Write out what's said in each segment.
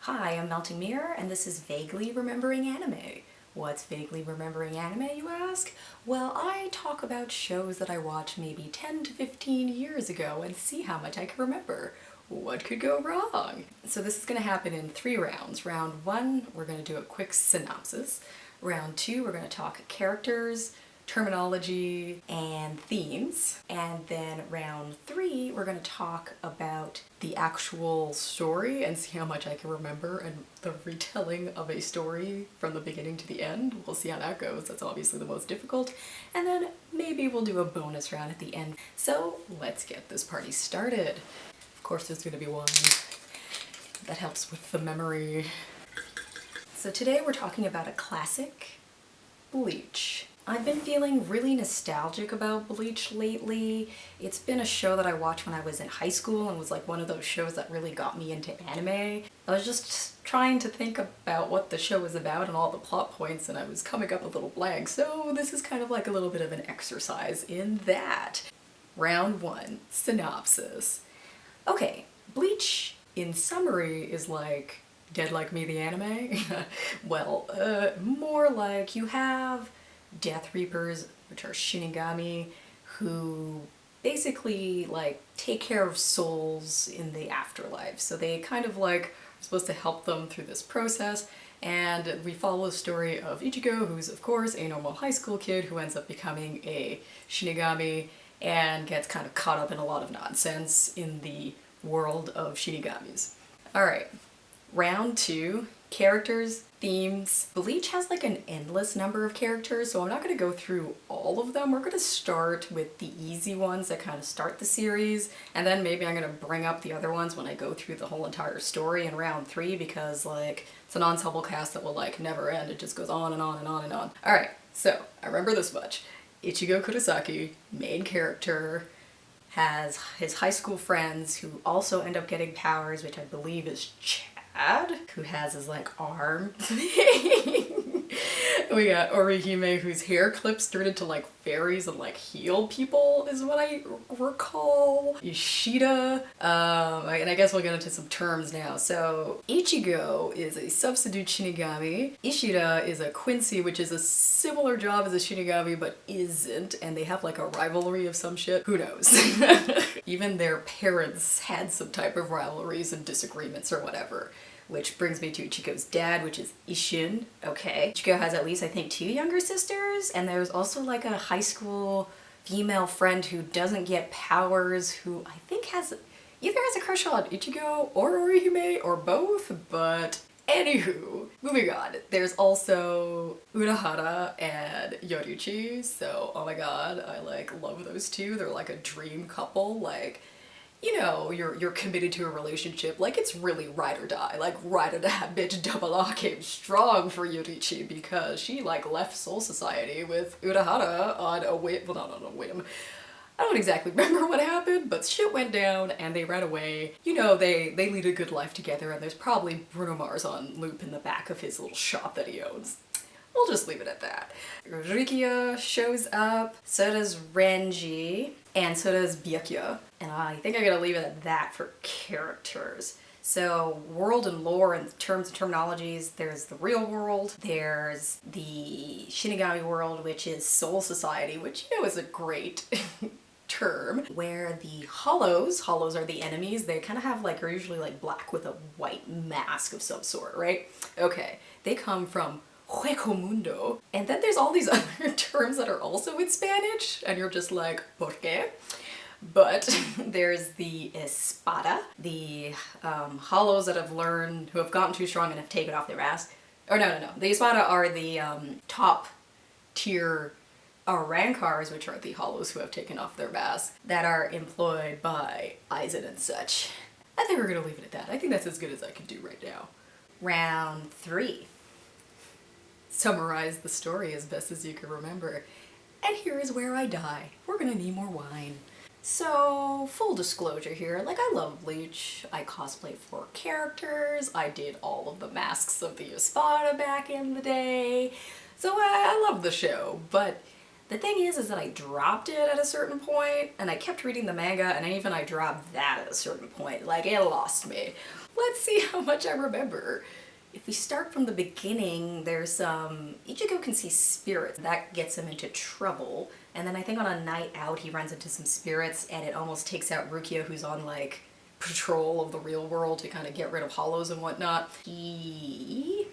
Hi, I'm MeltingMirror, and this is Vaguely Remembering Anime. What's Vaguely Remembering Anime, you ask? Well, I talk about shows that I watched maybe 10 to 15 years ago and see how much I can remember. What could go wrong? So this is going to happen in 3 rounds. Round 1, we're going to do a quick synopsis. Round 2, we're going to talk characters, terminology, and themes. And then round 3, we're going to talk about the actual story and see how much I can remember and the retelling of a story from the beginning to the end. We'll see how that goes. That's obviously the most difficult. And then maybe we'll do a bonus round at the end. So let's get this party started. Of course, there's going to be one that helps with the memory. So today we're talking about a classic, BLEACH. I've been feeling really nostalgic about BLEACH lately. It's been a show that I watched when I was in high school and was like one of those shows that really got me into anime. I was just trying to think about what the show was about and all the plot points, and I was coming up a little blank, so this is kind of like a little bit of an exercise in that. Round 1, synopsis. Okay, BLEACH in summary is like Dead Like Me the anime? Well, more like you have Death Reapers, which are Shinigami, who basically like take care of souls in the afterlife. So they kind of like are supposed to help them through this process. And we follow the story of Ichigo, who's of course a normal high school kid who ends up becoming a Shinigami and gets kind of caught up in a lot of nonsense in the world of Shinigamis. Alright, round 2, characters, themes. BLEACH has like an endless number of characters, so I'm not going to go through all of them. We're going to start with the easy ones that kind of start the series, and then maybe I'm going to bring up the other ones when I go through the whole entire story in round 3, because like it's an ensemble cast that will like never end. It just goes on and on and on and on. Alright, so I remember this much. Ichigo Kurosaki, main character, has his high school friends who also end up getting powers, which I believe is Chad, who has his like arm thing. We got Orihime, whose hair clips turned into like fairies and like heal people, is what I recall. Ishida, and I guess we'll get into some terms now. So Ichigo is a substitute Shinigami. Ishida is a Quincy, which is a similar job as a Shinigami but isn't, and they have like a rivalry of some shit. Who knows? Even their parents had some type of rivalries and disagreements or whatever. Which brings me to Ichigo's dad, which is Isshin. Okay. Ichigo has at least, I think, 2 younger sisters, and there's also like a high school female friend who doesn't get powers, who I think either has a crush on Ichigo or Orihime or both, but anywho, moving on. There's also Urahara and Yoruichi, so oh my god, I like love those two. They're like a dream couple, like, you know, you're committed to a relationship, like it's really ride or die. Like ride or die, bitch, double R came strong for Yoruichi because she like left Soul Society with Urahara on a whim, well not on a whim. I don't exactly remember what happened, but shit went down and they ran away. You know, they lead a good life together, and there's probably Bruno Mars on loop in the back of his little shop that he owns. We'll just leave it at that. Rikia shows up, so does Renji, and so does Byakuya. And I think I'm gonna leave it at that for characters. So world and lore in terms of terminologies, there's the real world, there's the Shinigami world, which is Soul Society, which, you know, is a great term, where the hollows are the enemies. They kind of have like, are usually like black with a white mask of some sort, right? Okay, they come from Hueco Mundo. And then there's all these other terms that are also in Spanish, and you're just like, ¿por qué? But there's the Espada, the hollows that have learned, who have gotten too strong and have taken off their mask. Or no. The Espada are the top tier Rancars, which are the hollows who have taken off their masks, that are employed by Aizen and such. I think we're gonna leave it at that. I think that's as good as I can do right now. Round 3. Summarize the story as best as you can remember. And here is where I die. We're gonna need more wine. So, full disclosure here, like I love BLEACH, I cosplay for characters, I did all of the masks of the Espada back in the day, so I love the show, but the thing is that I dropped it at a certain point, and I kept reading the manga, and I dropped that at a certain point. Like, it lost me. Let's see how much I remember. If we start from the beginning, there's Ichigo can see spirits. That gets him into trouble. And then I think on a night out, he runs into some spirits and it almost takes out Rukia, who's on like patrol of the real world to kind of get rid of hollows and whatnot. He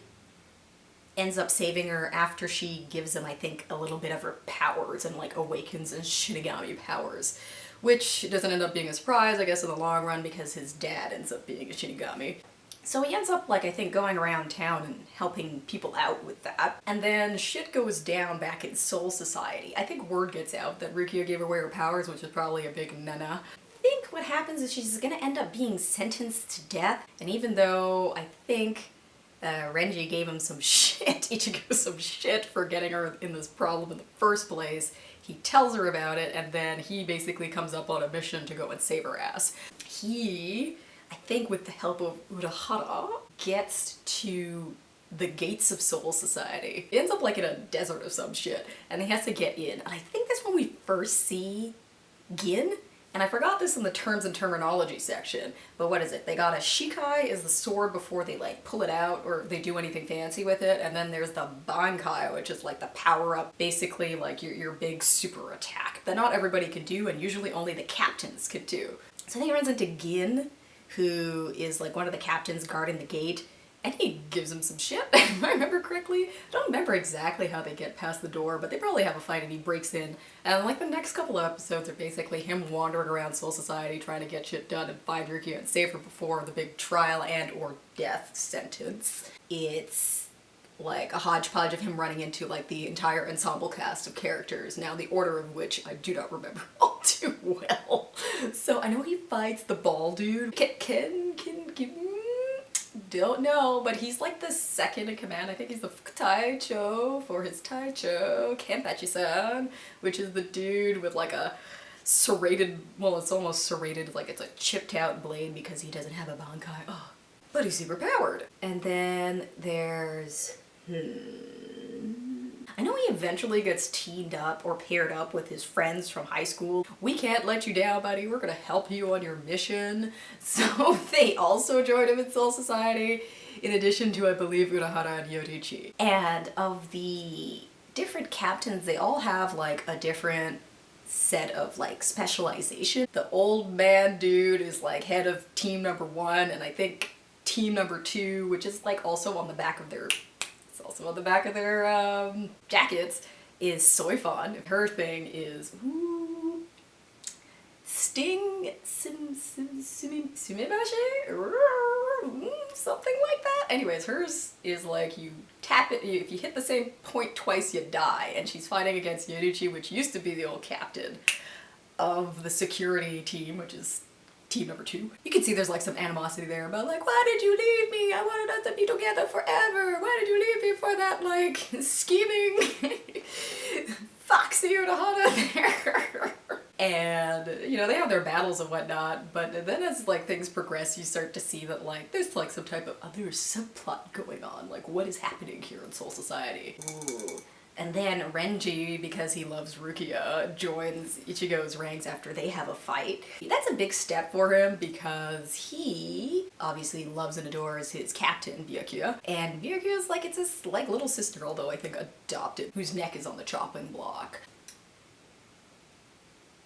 ends up saving her after she gives him, I think, a little bit of her powers and like awakens his Shinigami powers. Which doesn't end up being a surprise, I guess, in the long run because his dad ends up being a Shinigami. So he ends up, like, I think, going around town and helping people out with that. And then shit goes down back in Soul Society. I think word gets out that Rukia gave away her powers, which is probably a big nana. I think what happens is she's gonna end up being sentenced to death. And even though I think Renji gave him some shit, Ichigo some shit for getting her in this problem in the first place, he tells her about it, and then he basically comes up on a mission to go and save her ass. He, I think with the help of Urahara, gets to the gates of Soul Society. He ends up like in a desert or some shit, and he has to get in. And I think that's when we first see Gin. And I forgot this in the terms and terminology section, but what is it? They got a Shikai is the sword before they like pull it out or they do anything fancy with it, and then there's the Bankai, which is like the power-up, basically like your big super attack that not everybody can do and usually only the captains could do. So then he runs into Gin, who is like one of the captains guarding the gate, and he gives him some shit, if I remember correctly. I don't remember exactly how they get past the door, but they probably have a fight and he breaks in. And like the next couple of episodes are basically him wandering around Soul Society trying to get shit done and find Rukia and save her before the big trial and or death sentence. It's like a hodgepodge of him running into like the entire ensemble cast of characters, now the order of which I do not remember all too well. So I know he fights the ball dude. Don't know, but he's like the second in command. I think he's the Taicho for his Taicho, Kenpachi-san, which is the dude with like a serrated, well, it's almost serrated, like it's a chipped out blade because he doesn't have a Bankai. Oh, but he's super powered. And then there's, I know he eventually gets teamed up or paired up with his friends from high school. We can't let you down, buddy. We're gonna help you on your mission. So they also joined him in Soul Society, in addition to, I believe, Urahara and Yorichi. And of the different captains, they all have like a different set of like specialization. The old man dude is like head of team number 1, and I think team number 2, which is like also on the back of their jackets, is Soifon. Her thing is Sting Sumimashi? Something like that. Anyways, hers is like you tap it, if you hit the same point twice you die, and she's fighting against Yorichi, which used to be the old captain of the security team, which is team number 2. You can see there's like some animosity there about like, why did you leave me? I wanted us to be together forever. Why did you leave me for that like scheming foxy Urahara there? And you know, they have their battles and whatnot, but then as like things progress, you start to see that like there's like some type of other subplot going on. Like, what is happening here in Soul Society? Ooh. And then Renji, because he loves Rukia, joins Ichigo's ranks after they have a fight. That's a big step for him because he obviously loves and adores his captain, Byakuya. And Byakuya's like, it's his like little sister, although I think adopted, whose neck is on the chopping block.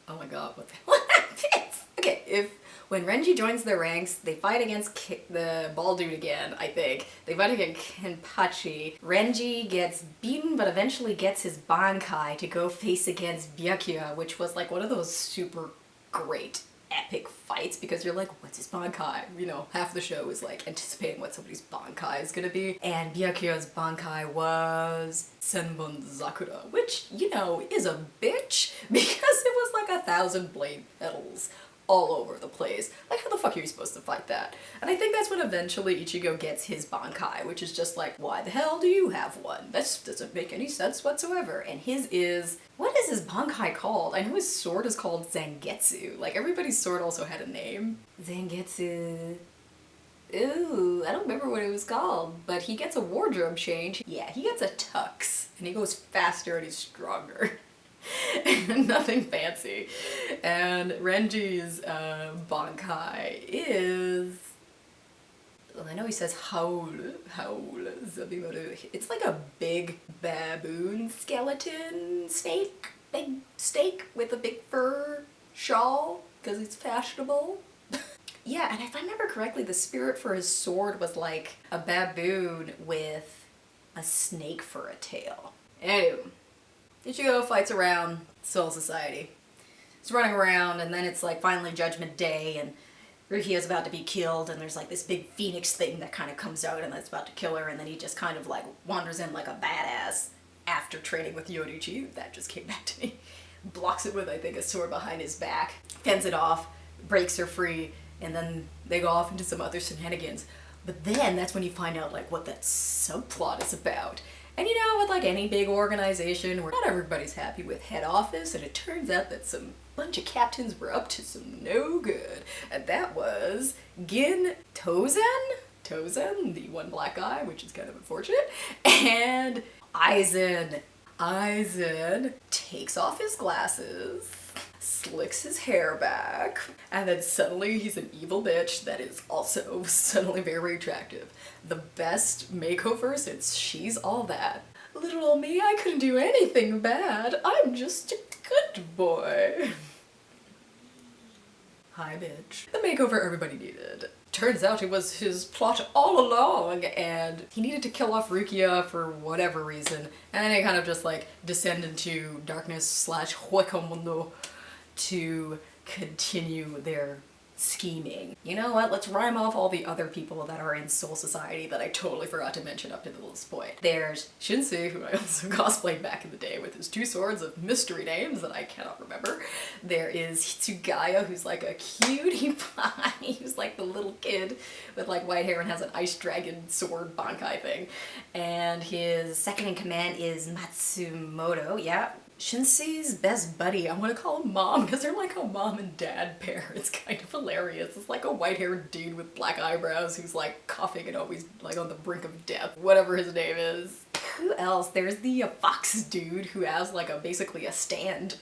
Oh my god, what the hell happens? Okay, when Renji joins their ranks, they fight against the ball dude again, I think. They fight against Kenpachi. Renji gets beaten, but eventually gets his Bankai to go face against Byakuya, which was like one of those super great epic fights because you're like, what's his Bankai? You know, half the show is like anticipating what somebody's Bankai is gonna be. And Byakuya's Bankai was Senbon Zakura, which, you know, is a bitch because it was like 1,000 blade petals all over the place. Like, how the fuck are you supposed to fight that? And I think that's when eventually Ichigo gets his Bankai, which is just like, why the hell do you have one? That doesn't make any sense whatsoever. And his is, what is his Bankai called? I know his sword is called Zangetsu. Like, everybody's sword also had a name. Zangetsu. Ooh, I don't remember what it was called, but he gets a wardrobe change. Yeah, he gets a tux, and he goes faster and he's stronger. Nothing fancy. And Renji's Bankai is I know he says howl, howl, Zabimoto. It's like a big baboon skeleton snake, big steak with a big fur shawl, because it's fashionable. Yeah, and if I remember correctly, the spirit for his sword was like a baboon with a snake for a tail. Anyway, Ichigo fights around Soul Society. He's running around, and then it's like finally Judgment Day, and Rukio's about to be killed, and there's like this big phoenix thing that kind of comes out and that's about to kill her, and then he just kind of like wanders in like a badass after training with Yoruichi. That just came back to me. Blocks it with, I think, a sword behind his back, fends it off, breaks her free, and then they go off into some other shenanigans. But then that's when you find out like what that subplot is about. And you know, with like any big organization where not everybody's happy with head office, and it turns out that some bunch of captains were up to some no good. And that was Gin Tozen, the one black guy, which is kind of unfortunate, and Aizen. Aizen takes off his glasses, slicks his hair back, and then suddenly he's an evil bitch that is also suddenly very attractive. The best makeover since She's All That. Little old me, I couldn't do anything bad. I'm just a good boy. Hi, bitch. The makeover everybody needed. Turns out it was his plot all along, and he needed to kill off Rukia for whatever reason, and then he kind of just like descend into darkness / Huecomundo to continue their scheming. You know what? Let's rhyme off all the other people that are in Soul Society that I totally forgot to mention up to this point. There's Shinsei, who I also cosplayed back in the day with his 2 swords of mystery names that I cannot remember. There is Hitsugaya, who's like a cutie pie. Who's like the little kid with like white hair and has an ice dragon sword bankai thing. And his second in command is Matsumoto, yeah. Shinsei's best buddy, I want to call him Mom, because they're like a mom and dad pair. It's kind of hilarious. It's like a white-haired dude with black eyebrows who's like coughing and always like on the brink of death, whatever his name is. Who else? There's the fox dude who has like basically a stand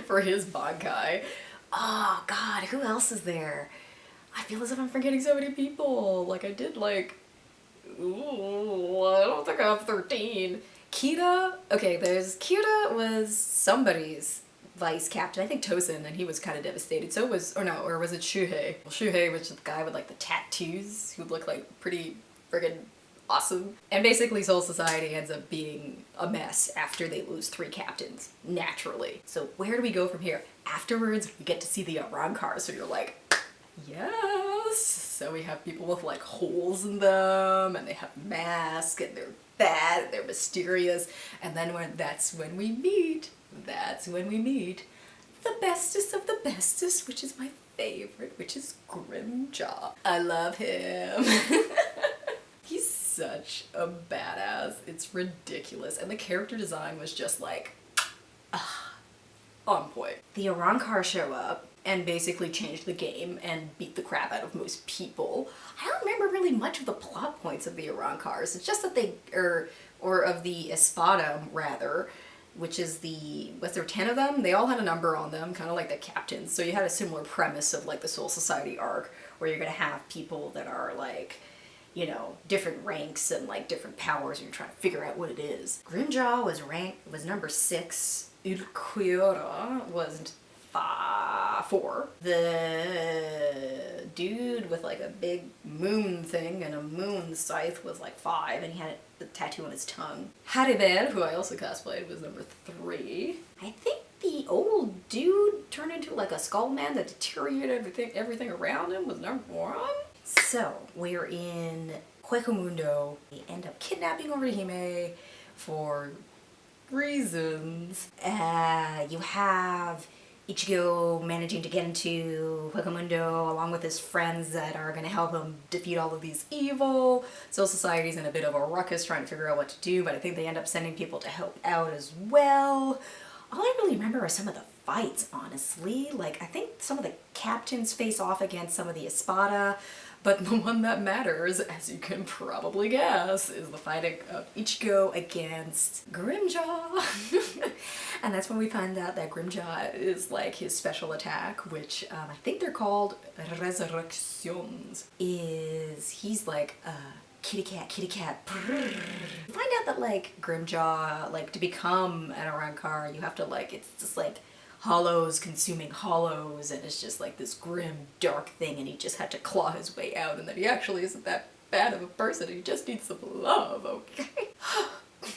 for his bankai. Oh god, who else is there? I feel as if I'm forgetting so many people. Like I did like, ooh, I don't think I have 13. Kita, okay, Kita was somebody's vice captain, I think Tosin, and he was kind of devastated. So was, or was it Shuhei? Well, Shuhei was the guy with like the tattoos who looked like pretty friggin' awesome. And basically Soul Society ends up being a mess after they lose 3 captains, naturally. So where do we go from here? Afterwards, we get to see the Arankar, so you're like, yes! So we have people with like holes in them, and they have masks, and they're bad, and they're mysterious, and then that's when we meet the bestest of the bestest, which is my favorite, which is Grimjaw. I love him. He's such a badass. It's ridiculous, and the character design was just like, on point. The Arankar show up and basically changed the game and beat the crap out of most people. I don't remember really much of the plot points of the Arankars. It's just that they, or of the Espada, rather, which is was there 10 of them? They all had a number on them, kind of like the captains. So you had a similar premise of like the Soul Society arc, where you're gonna have people that are like, you know, different ranks and like different powers, and you're trying to figure out what it is. Grimjaw was number 6. Ulquiorra was 4. The dude with like a big moon thing and a moon scythe was like 5, and he had the tattoo on his tongue. Haribel, who I also cosplayed, was number 3. I think the old dude turned into like a skull man that deteriorated everything around him was number 1. So we're in Huecomundo. We end up kidnapping Orihime for reasons. You have Ichigo managing to get into Huecomundo along with his friends that are going to help him defeat all of these evil. Soul Society's in a bit of a ruckus trying to figure out what to do, but I think they end up sending people to help out as well. All I really remember are some of the fights, honestly. Like, I think some of the captains face off against some of the Espada, But the one that matters, as you can probably guess, is the fight of Ichigo against Grimjaw. And that's when we find out that Grimjaw is like his special attack, which I think they're called Resurrections. He's like kitty cat. Brrr. Find out that like Grimjaw, like to become an Arrancar, you have to like, it's just like hollows consuming hollows, and it's just like this grim, dark thing, and he just had to claw his way out, and that he actually isn't that bad of a person, he just needs some love, okay?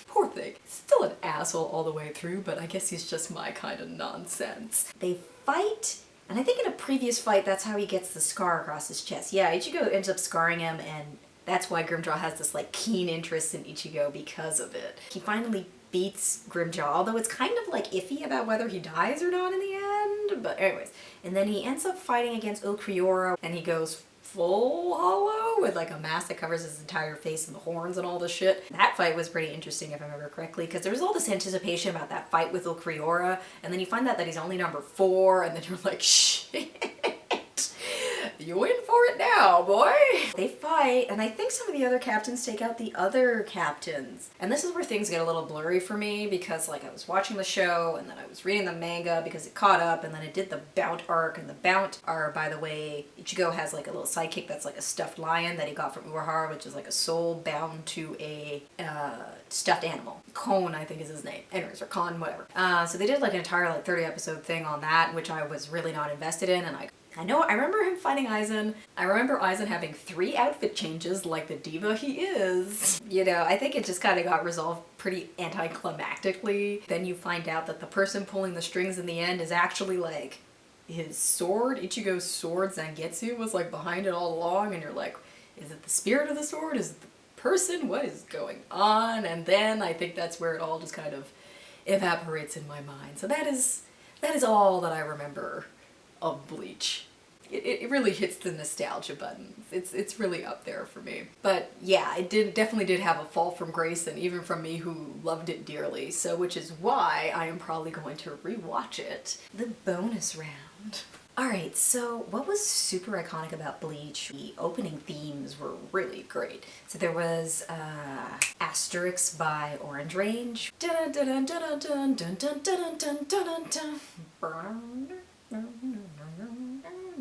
Poor thing. Still an asshole all the way through, but I guess he's just my kind of nonsense. They fight, and I think in a previous fight, that's how he gets the scar across his chest. Yeah, Ichigo ends up scarring him, and that's why Grimjaw has this like keen interest in Ichigo because of it. He finally beats Grimjaw, although it's kind of like iffy about whether he dies or not in the end, but anyways. And then he ends up fighting against Ulquiorra, and he goes full hollow with like a mask that covers his entire face and the horns and all the shit. That fight was pretty interesting if I remember correctly, because there was all this anticipation about that fight with Ulquiorra, and then you find out that he's only number 4, and then you're like, shit. You in for it now, boy! They fight, and I think some of the other captains take out the other captains. And this is where things get a little blurry for me, because like I was watching the show, and then I was reading the manga because it caught up, and then it did the Bount arc, and the Bount are, by the way, Ichigo has like a little sidekick that's like a stuffed lion that he got from Urahara, which is like a soul bound to a stuffed animal. Kon, I think is his name. Anyways, or Kon, whatever. So they did like an entire like 30 episode thing on that, which I was really not invested in, and I remember him fighting Aizen. I remember Aizen having 3 outfit changes like the diva he is. You know, I think it just kind of got resolved pretty anticlimactically. Then you find out that the person pulling the strings in the end is actually like his sword. Ichigo's sword, Zangetsu, was like behind it all along, and you're like, is it the spirit of the sword? Is it the person? What is going on? And then I think that's where it all just kind of evaporates in my mind. So that is all that I remember of Bleach. It really hits the nostalgia button. It's really up there for me. But yeah, it definitely did have a fall from grace, and even from me who loved it dearly. So which is why I am probably going to rewatch it. The bonus round. Alright, so what was super iconic about Bleach? The opening themes were really great. So there was Asterix by Orange Range. Dun dun dun dun dun dun dun dun dun dun dun.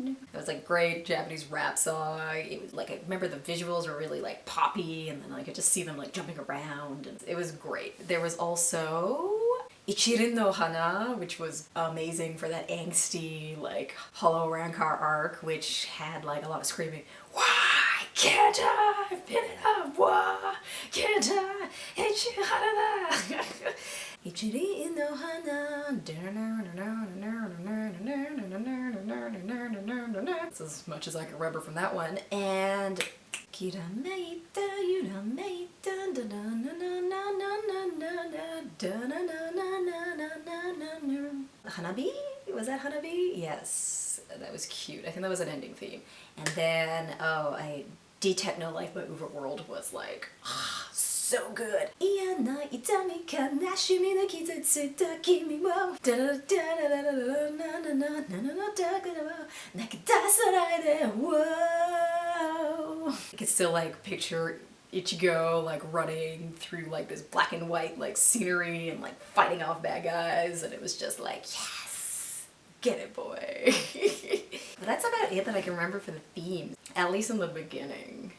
It was like great Japanese rap song. It was like, I remember the visuals were really like poppy, and then I could just see them like jumping around, and it was great. There was also Ichirin no Hana, which was amazing for that angsty like Hollow Rancor arc, which had like a lot of screaming. Why can't I pin it up? Why can't I? Ichirin no Hana. That's as much as I can remember from that one. And Hanabi? Was that Hanabi? Yes, that was cute. I think that was an ending theme. And then, D-Tech No Life by Overworld was like, so good. I can still like picture Ichigo like running through like this black and white like scenery and like fighting off bad guys, and it was just like, yes, get it, boy. But that's about it that I can remember for the themes, at least in the beginning.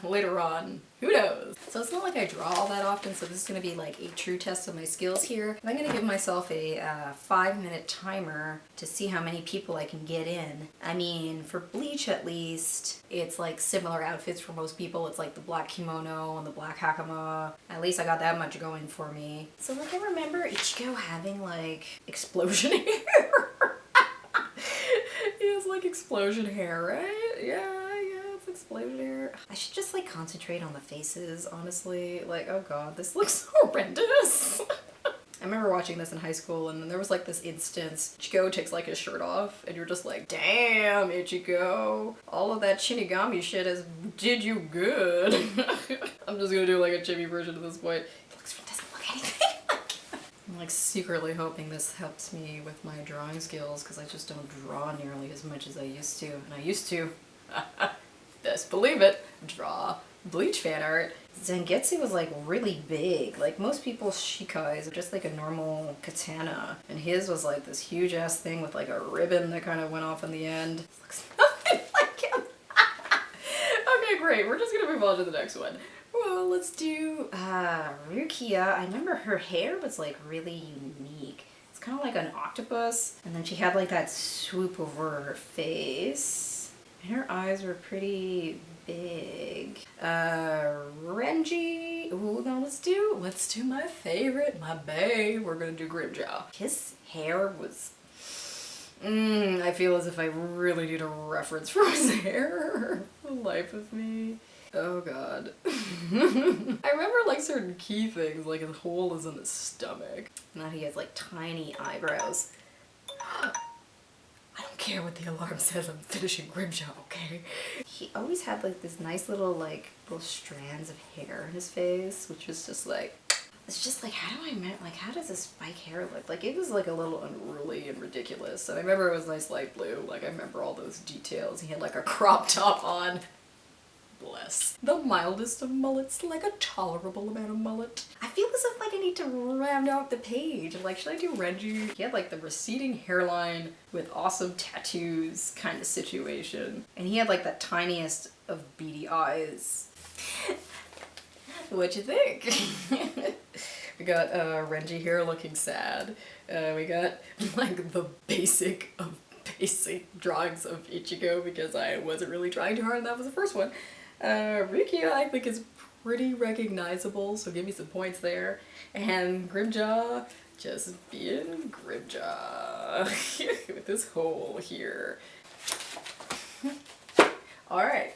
Later on, who knows? So it's not like I draw all that often, so this is going to be like a true test of my skills here. I'm going to give myself a 5-minute timer to see how many people I can get in. I mean, for Bleach at least, it's like similar outfits for most people. It's like the black kimono and the black hakama. At least I got that much going for me. So like I remember Ichigo having like explosion hair. He has like explosion hair, right? Yeah, it's explosion hair. I should just like concentrate on the faces, honestly. Like, oh god, this looks horrendous. I remember watching this in high school, and then there was like this instance, Ichigo takes like his shirt off, and you're just like, damn, Ichigo, all of that Shinigami shit has did you good. I'm just gonna do like a chibi version at this point. It doesn't look anything. I'm like secretly hoping this helps me with my drawing skills, because I just don't draw nearly as much as I used to. And I used to. best believe it, draw Bleach fan art. Zangetsu was like really big. Like most people's shikai is just like a normal katana. And his was like this huge ass thing with like a ribbon that kind of went off in the end. It looks nothing like him. Okay, great. We're just gonna move on to the next one. Well, let's do Rukia. I remember her hair was like really unique. It's kind of like an octopus. And then she had like that swoop over her face. And her eyes were pretty big. Renji. Ooh, now let's do my favorite, my bae. We're gonna do Grimjaw. His hair was, I feel as if I really need a reference for his hair. The life of me. Oh god. I remember like certain key things, like his hole is in his stomach. Now he has like tiny eyebrows. I don't care what the alarm says, I'm finishing Grimjaw, okay? He always had like this nice little strands of hair in his face, which was just like, it's just like, how does this spike hair look? Like it was like a little unruly and ridiculous. And I remember it was nice light blue, like I remember all those details. He had like a crop top on. Bless. The mildest of mullets, like a tolerable amount of mullet. I feel as if like I need to round out the page. Like, should I do Renji? He had like the receding hairline with awesome tattoos kind of situation. And he had like the tiniest of beady eyes. What you think? We got Renji here looking sad. We got like the basic drawings of Ichigo because I wasn't really trying too hard and that was the first one. Rukia I think is pretty recognizable, so give me some points there. And Grimjaw, just being Grimjaw with this hole here. Alright,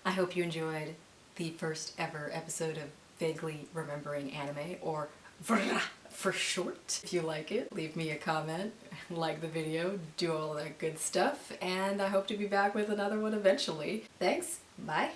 I hope you enjoyed the first ever episode of Vaguely Remembering Anime, or VRA for short. If you like it, leave me a comment, like the video, do all that good stuff, and I hope to be back with another one eventually. Thanks, bye!